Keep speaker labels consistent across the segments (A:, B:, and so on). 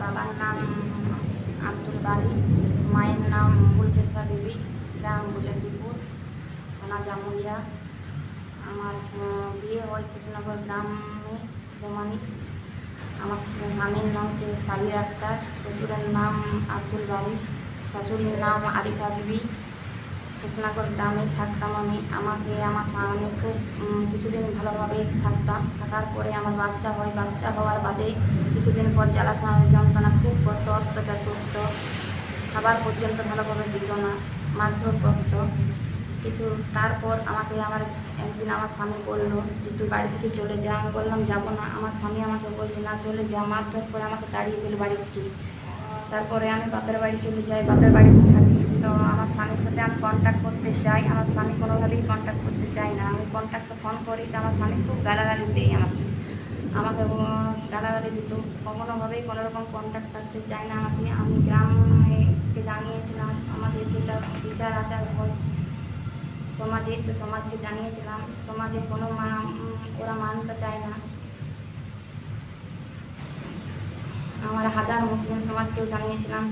A: বাবার নাম আব্দুল বারি, মায়ের নাম বুলকেশা বিবি, গ্রাম বুলেন্দিপুর, থানা জামুরিয়া। আমার বিয়ে হয় কৃষ্ণনগর গ্রামে বোমানি। আমার স্বামীর নাম শেখ সাবির আক্তার, শ্বশুরের নাম আব্দুল বারি, শাশুড়ির নাম আরিফা বিবি। কৃষ্ণনগর গ্রামে থাকতাম আমি। আমাকে আমার স্বামী খুব কিছুদিন ভালোভাবে থাকতাম। থাকার পরে আমার বাচ্চা হয়। বাচ্চা হওয়ার বাদে কিছুদিন পর জ্বালা যন্ত্রণা খুব করতো, অত্যাচার করতো, খাবার পর্যন্ত ভালোভাবে দিত না, মারধর করতো তারপর আমাকে একদিন আমার স্বামী বললো যে তুই বাড়ি থেকে চলে যা। আমি বললাম যাবো না। আমার স্বামী আমাকে বলছে না চলে যা, মারধর করে আমাকে তাড়িয়ে দিল বাড়ি থেকে। তারপরে আমি বাপের বাড়ি চলে যাই, বাপের বাড়িতে থাকি। তো আমার স্বামীর সাথে আমি কন্ট্যাক্ট করতে চাই, আমার স্বামী কোনোভাবেই কন্ট্যাক্ট করতে চাই না। আমি কন্ট্যাক্টে ফোন করি তো আমার স্বামী খুব গালাগালি দেয় আমাকে গালাগালি দিত। কোনোভাবেই কোনোরকম কন্ট্যাক্ট করতে চায় না আমাকে। আমি গ্রামকে জানিয়েছিলাম আমাদের যেটা বিচার আচার হয় সমাজে, সে সমাজকে জানিয়েছিলাম। সমাজে কোনো ওরা মানতে চায় না। আমার হাজার মুসলিম সমাজকেও জানিয়েছিলাম,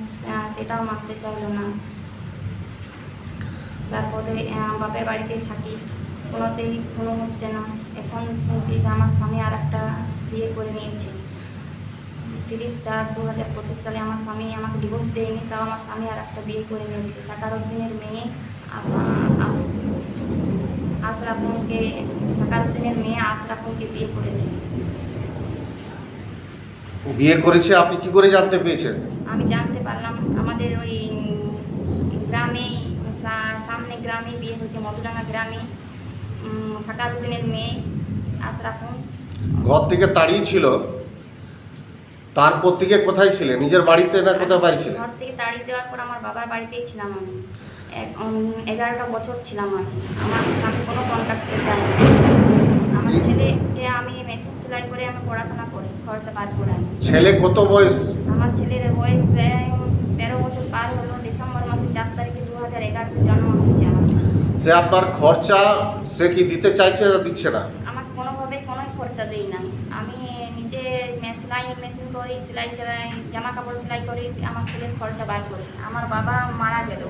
A: সেটাও মানতে চাইল না। তারপরে বাপের বাড়িতেই থাকি, কোনোতেই কোনো হচ্ছে না। এখন শুনছি যে আমার স্বামী আর একটা বিয়ে করে নিয়েছে। 30/4/2025 সালে আমার স্বামী আমাকে ডিভোর্স দেয়নি, তাও আমার স্বামী আর একটা বিয়ে করে নিয়েছে। সাকারউদ্দিনের মেয়ে আশরাফুলকে বিয়ে করেছে।
B: বিয়ে করেছে আপনি কি করে জানতে পেয়েছেন?
A: আমি জানতে পারলাম আমাদের ওই গ্রামেই, সামনে গ্রামে বিয়ে হয়েছে, মধুরাঙ্গা গ্রামে। সাকারউদ্দিনের মেয়ে আশরাফুল।
B: ঘর থেকে তাড়িয়েছিল, তারপর থেকে কোথায় ছিলেন? নিজের বাড়িতে না কোথায় বাড়ি ছিলেন?
A: ঘর থেকে তাড়িয়ে দেওয়ার পর আমার বাবার বাড়িতেই ছিলাম আমি। 11টা বছর ছিলাম আমি। আমার স্বামী কোনো কন্ট্যাক্টে যায়নি। আমার ছেলেকে আমি মেশিন সেলাই করে আমি পড়াশোনা করি, খরচা পার করে আমি।
B: ছেলে কত বয়স?
A: আমার ছেলের বয়স 13 বছর পার হলো। ডিসেম্বর মাসের 4 তারিখে 2011-তে জন্ম হয়েছে আমার।
B: সে আপনার খরচা সে কি দিতে চাইছে না দিচ্ছে না?
A: আমার কোনোভাবেই কোনো খরচা দেই না। আমি নিজে সেলাই মেশিন করি, সেলাই জামা কাপড় সেলাই করি, আমার ছেলের খরচা বার করি। আমার বাবা মারা গেল,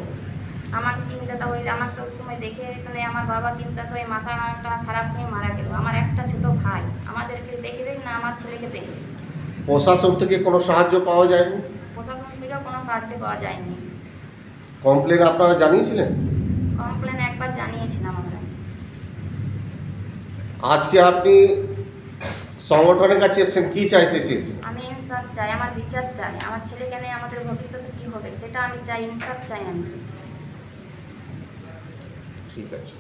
A: আমাকে চিন্তাটা হয়ে আমার সবসময় দেখে শুনে আমার বাবা চিন্তাটা হয়ে মাথাটা খারাপ হয়ে মারা গেল। আমার একটা ছোট ভাই, আমাদেরকে দেখবে না আমার ছেলেকে দেখবে।
B: প্রশাসন থেকে কোনো সাহায্য পাওয়া যায়নি?
A: প্রশাসন থেকেও কোনো সাহায্য পাওয়া যায়নি।
B: কমপ্লেন আপনারা জানিয়েছিলেন?
A: কমপ্লেন একবার জানিয়েছিলাম আমরা।
B: আজকে আপনি সংগঠনের কাছে এসেছেন, কি চাইতে চেয়েছেন?
A: আমি ইনসাফ চাই, আমার বিচার চাই। আমার ছেলেকে নিয়ে আমাদের ভবিষ্যতে কী হবে সেটা আমি চাই, ইনসাফ চাই আমি।
B: ঠিক আছে।